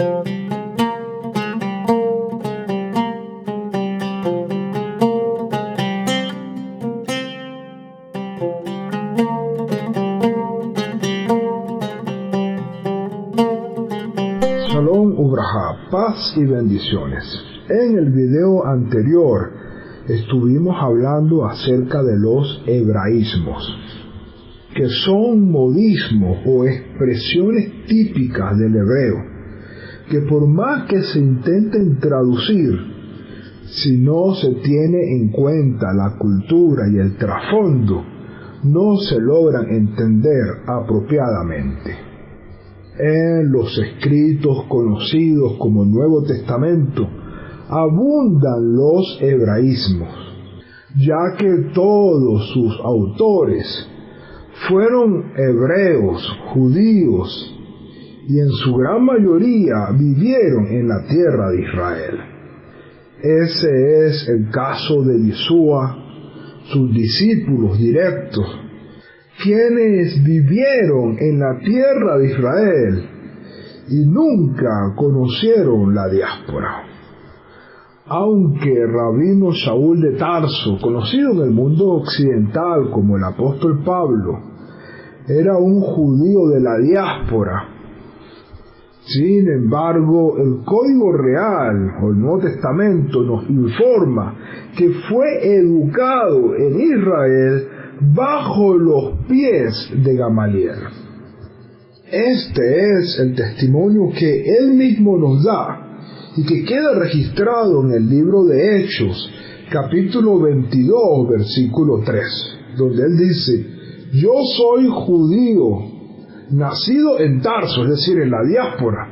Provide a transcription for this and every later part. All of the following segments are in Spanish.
Shalom Ubraja, paz y bendiciones. En el video anterior estuvimos hablando acerca de los hebraísmos, que son modismos o expresiones típicas del hebreo, que por más que se intenten traducir, si no se tiene en cuenta la cultura y el trasfondo, no se logran entender apropiadamente. En los escritos conocidos como Nuevo Testamento abundan los hebraísmos, ya que todos sus autores fueron hebreos, judíos, y en su gran mayoría vivieron en la tierra de Israel. Ese es el caso de Yeshua, sus discípulos directos, quienes vivieron en la tierra de Israel y nunca conocieron la diáspora. Aunque Rabino Shaul de Tarso, conocido en el mundo occidental como el apóstol Pablo, era un judío de la diáspora, sin embargo, el Código Real o el Nuevo Testamento nos informa que fue educado en Israel bajo los pies de Gamaliel. Este es el testimonio que él mismo nos da y que queda registrado en el libro de Hechos, capítulo 22, versículo 3, donde él dice: yo soy judío, nacido en Tarso, es decir, en la diáspora,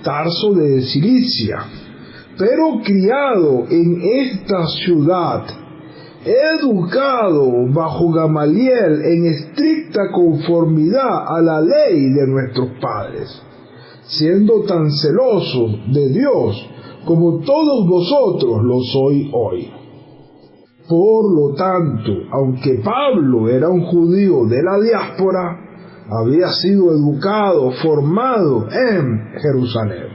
Tarso de Cilicia, pero criado en esta ciudad, educado bajo Gamaliel en estricta conformidad a la ley de nuestros padres, siendo tan celoso de Dios como todos vosotros lo sois hoy. Por lo tanto, aunque Pablo era un judío de la diáspora, había sido educado, formado en Jerusalén.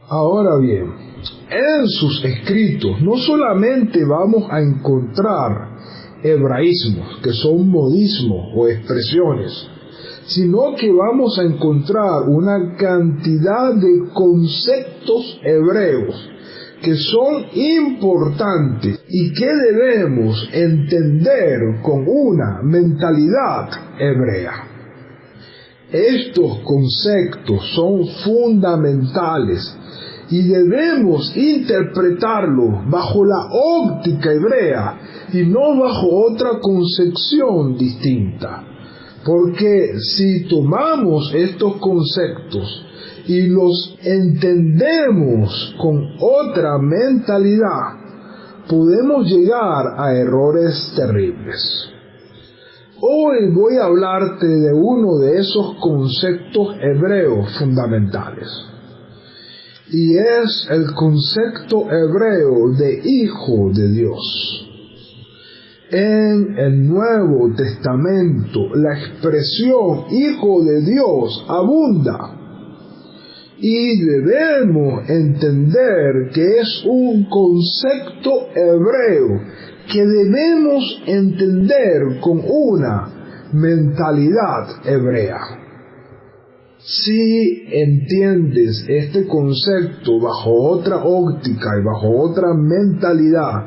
Ahora bien, en sus escritos no solamente vamos a encontrar hebraísmos, que son modismos o expresiones, sino que vamos a encontrar una cantidad de conceptos hebreos que son importantes y que debemos entender con una mentalidad hebrea. Estos conceptos son fundamentales y debemos interpretarlos bajo la óptica hebrea y no bajo otra concepción distinta. Porque si tomamos estos conceptos y los entendemos con otra mentalidad, podemos llegar a errores terribles. Hoy voy a hablarte de uno de esos conceptos hebreos fundamentales, y es el concepto hebreo de Hijo de Dios. En el Nuevo Testamento la expresión Hijo de Dios abunda, y debemos entender que es un concepto hebreo que debemos entender con una mentalidad hebrea. Si entiendes este concepto bajo otra óptica y bajo otra mentalidad,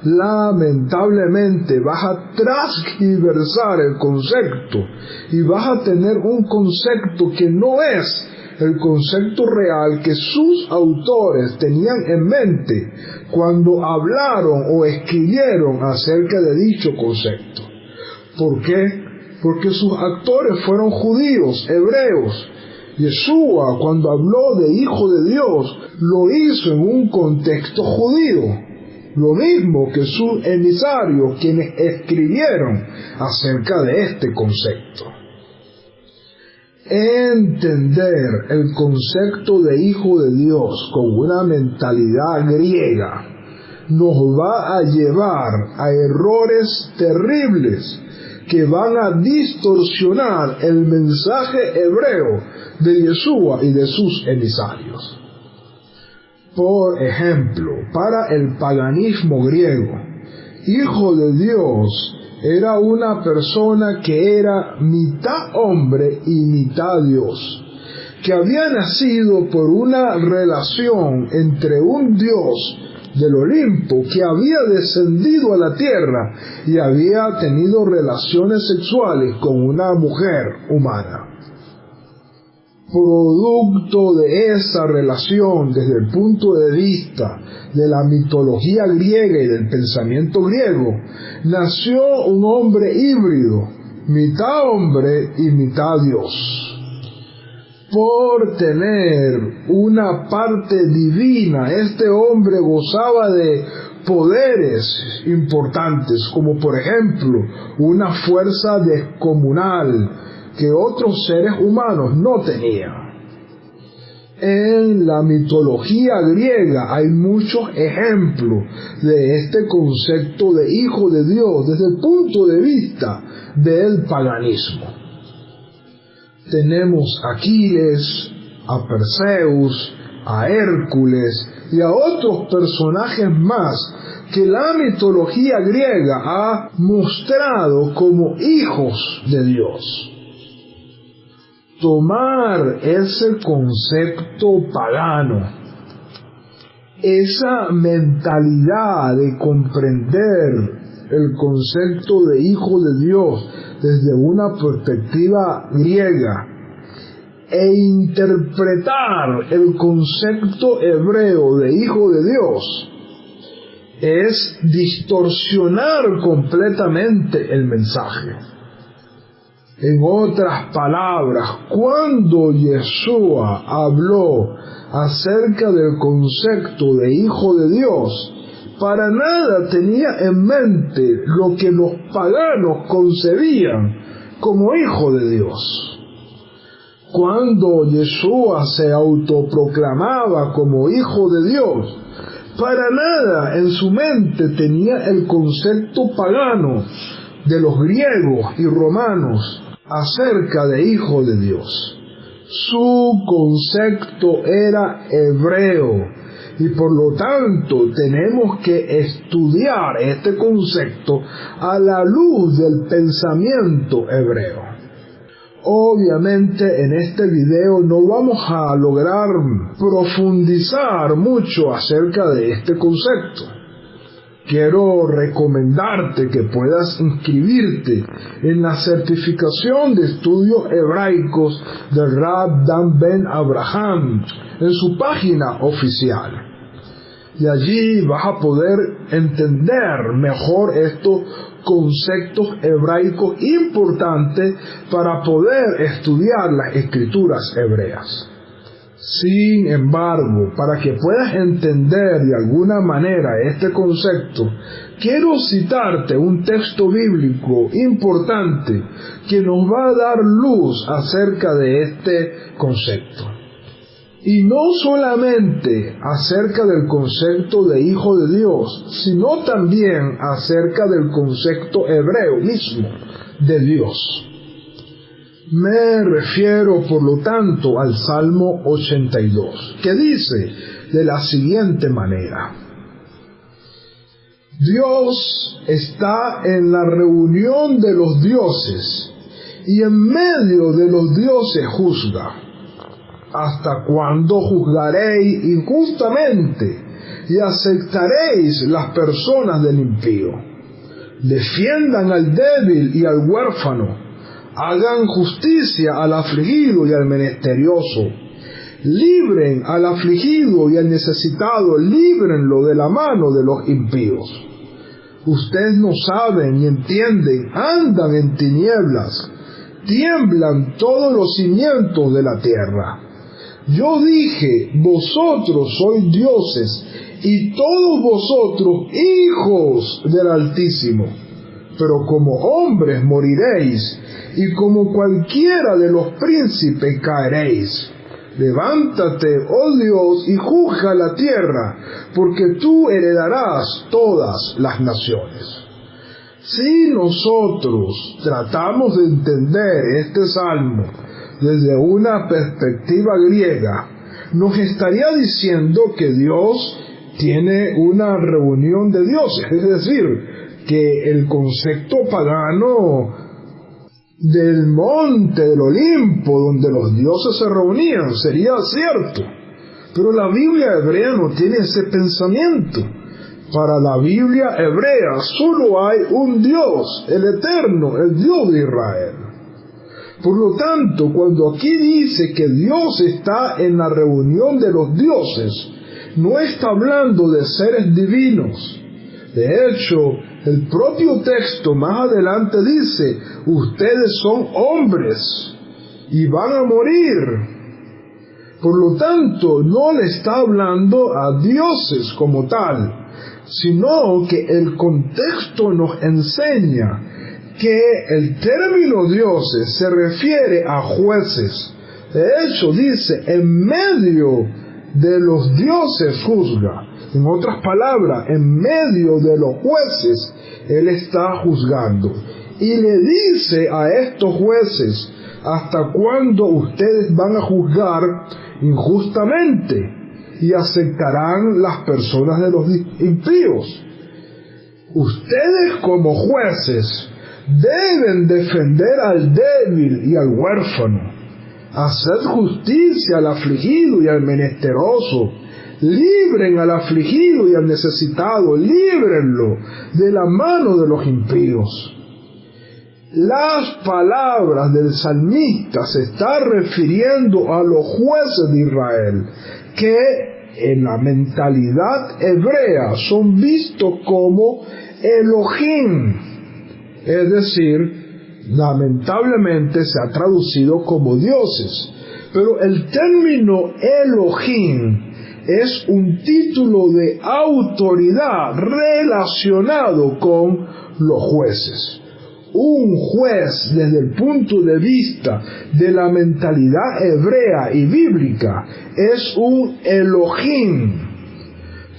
lamentablemente vas a transgiversar el concepto y vas a tener un concepto que no es el concepto real que sus autores tenían en mente cuando hablaron o escribieron acerca de dicho concepto. ¿Por qué? Porque sus actores fueron judíos, hebreos. Yeshua, cuando habló de Hijo de Dios, lo hizo en un contexto judío. Lo mismo que sus emisarios, quienes escribieron acerca de este concepto. Entender el concepto de Hijo de Dios con una mentalidad griega nos va a llevar a errores terribles que van a distorsionar el mensaje hebreo de Yeshua y de sus emisarios. Por ejemplo, para el paganismo griego, hijo de Dios era una persona que era mitad hombre y mitad Dios, que había nacido por una relación entre un Dios del Olimpo que había descendido a la tierra y había tenido relaciones sexuales con una mujer humana. Producto de esa relación desde el punto de vista de la mitología griega y del pensamiento griego, nació un hombre híbrido, mitad hombre y mitad Dios. Por tener una parte divina, este hombre gozaba de poderes importantes, como por ejemplo una fuerza descomunal que otros seres humanos no tenían. En la mitología griega hay muchos ejemplos de este concepto de hijo de Dios desde el punto de vista del paganismo. Tenemos a Aquiles, a Perseus, a Hércules y a otros personajes más que la mitología griega ha mostrado como hijos de Dios. Tomar ese concepto pagano, esa mentalidad de comprender el concepto de hijo de Dios desde una perspectiva griega e interpretar el concepto hebreo de hijo de Dios es distorsionar completamente el mensaje. En otras palabras, cuando Yeshua habló acerca del concepto de hijo de Dios, para nada tenía en mente lo que los paganos concebían como hijo de Dios. Cuando Yeshua se autoproclamaba como hijo de Dios, para nada en su mente tenía el concepto pagano de los griegos y romanos acerca de hijo de Dios. Su concepto era hebreo y por lo tanto tenemos que estudiar este concepto a la luz del pensamiento hebreo. Obviamente en este video no vamos a lograr profundizar mucho acerca de este concepto. Quiero recomendarte que puedas inscribirte en la certificación de estudios hebraicos del Rab Dan Ben Abraham en su página oficial. Y allí vas a poder entender mejor estos conceptos hebraicos importantes para poder estudiar las escrituras hebreas. Sin embargo, para que puedas entender de alguna manera este concepto, quiero citarte un texto bíblico importante que nos va a dar luz acerca de este concepto. Y no solamente acerca del concepto de hijo de Dios, sino también acerca del concepto hebreo mismo de Dios. Me refiero, por lo tanto, al Salmo 82, que dice de la siguiente manera: Dios está en la reunión de los dioses, y en medio de los dioses juzga. ¿Hasta cuándo juzgaréis injustamente y aceptaréis las personas del impío? Defiendan al débil y al huérfano. Hagan justicia al afligido y al menesteroso. Libren al afligido y al necesitado, líbrenlo de la mano de los impíos. Ustedes no saben ni entienden, andan en tinieblas, tiemblan todos los cimientos de la tierra. Yo dije, vosotros sois dioses, y todos vosotros hijos del Altísimo. Pero como hombres moriréis, y como cualquiera de los príncipes caeréis. Levántate, oh Dios, y juzga la tierra, porque tú heredarás todas las naciones. Si nosotros tratamos de entender este salmo desde una perspectiva griega, nos estaría diciendo que Dios tiene una reunión de dioses, es decir, que el concepto pagano del monte del Olimpo, donde los dioses se reunían, sería cierto. Pero la Biblia hebrea no tiene ese pensamiento. Para la Biblia hebrea solo hay un Dios, el Eterno, el Dios de Israel. Por lo tanto, cuando aquí dice que Dios está en la reunión de los dioses, no está hablando de seres divinos. De hecho, el propio texto más adelante dice, ustedes son hombres y van a morir. Por lo tanto, no le está hablando a dioses como tal, sino que el contexto nos enseña que el término dioses se refiere a jueces. De hecho, dice, en medio de los dioses juzga. En otras palabras, en medio de los jueces, Él está juzgando. Y le dice a estos jueces, ¿hasta cuándo ustedes van a juzgar injustamente? Y aceptarán las personas de los impíos. Ustedes como jueces deben defender al débil y al huérfano, hacer justicia al afligido y al menesteroso, libren al afligido y al necesitado, líbrenlo de la mano de los impíos. Las palabras del salmista se están refiriendo a los jueces de Israel, que en la mentalidad hebrea son vistos como Elohim, es decir, lamentablemente se ha traducido como dioses, pero el término Elohim es un título de autoridad relacionado con los jueces. Un juez, desde el punto de vista de la mentalidad hebrea y bíblica, es un Elohim.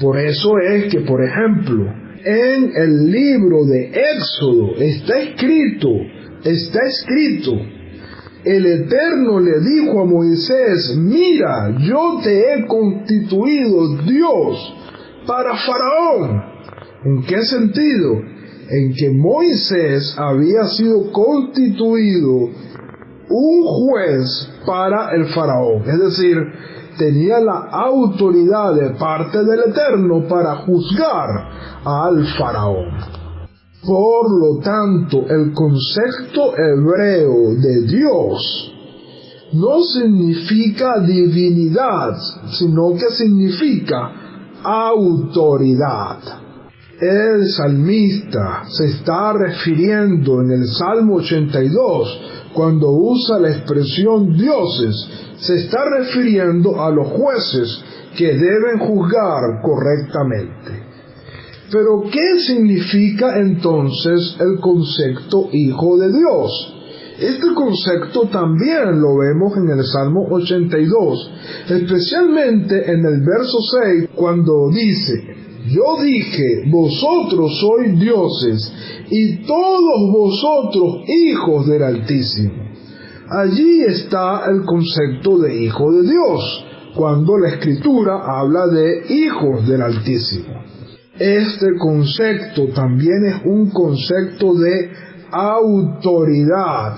Por eso es que, por ejemplo, en el libro de Éxodo está escrito, el Eterno le dijo a Moisés, mira, yo te he constituido Dios para Faraón. ¿En qué sentido? En que Moisés había sido constituido un juez para el Faraón, es decir, tenía la autoridad de parte del Eterno para juzgar al Faraón. Por lo tanto, el concepto hebreo de Dios no significa divinidad, sino que significa autoridad. El salmista se está refiriendo en el Salmo 82, cuando usa la expresión dioses, se está refiriendo a los jueces que deben juzgar correctamente. Pero, ¿qué significa entonces el concepto Hijo de Dios? Este concepto también lo vemos en el Salmo 82, especialmente en el verso 6, cuando dice, yo dije, vosotros sois dioses, y todos vosotros hijos del Altísimo. Allí está el concepto de Hijo de Dios, cuando la Escritura habla de hijos del Altísimo. Este concepto también es un concepto de autoridad,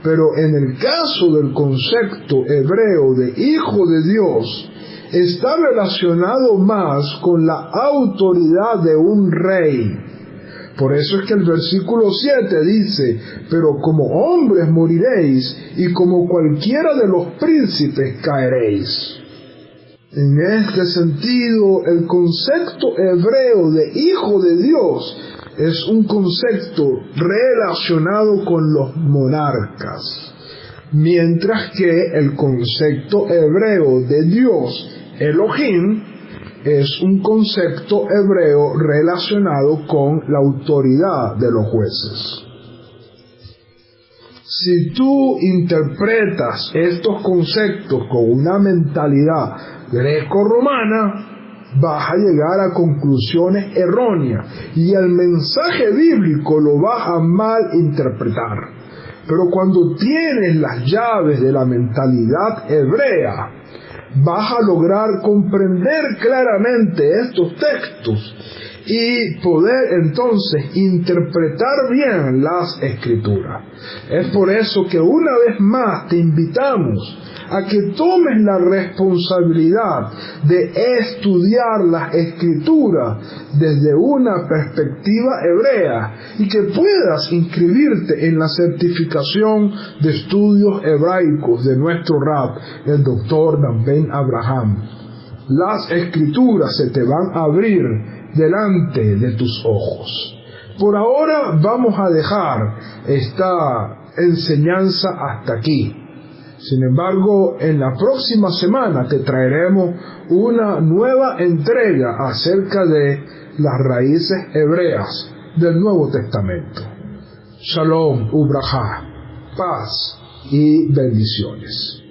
pero en el caso del concepto hebreo de Hijo de Dios, está relacionado más con la autoridad de un rey. Por eso es que el versículo 7 dice, pero como hombres moriréis, y como cualquiera de los príncipes caeréis. En este sentido, el concepto hebreo de Hijo de Dios es un concepto relacionado con los monarcas, mientras que el concepto hebreo de Dios, Elohim, es un concepto hebreo relacionado con la autoridad de los jueces. Si tú interpretas estos conceptos con una mentalidad greco-romana, vas a llegar a conclusiones erróneas y el mensaje bíblico lo vas a mal interpretar. Pero cuando tienes las llaves de la mentalidad hebrea, vas a lograr comprender claramente estos textos y poder entonces interpretar bien las Escrituras. Es por eso que una vez más te invitamos a que tomes la responsabilidad de estudiar las Escrituras desde una perspectiva hebrea y que puedas inscribirte en la certificación de estudios hebraicos de nuestro Rab, el Dr. Dan Ben Abraham. Las Escrituras se te van a abrir delante de tus ojos. Por ahora vamos a dejar esta enseñanza hasta aquí. Sin embargo, en la próxima semana te traeremos una nueva entrega acerca de las raíces hebreas del Nuevo Testamento. Shalom, Ubrajá, paz y bendiciones.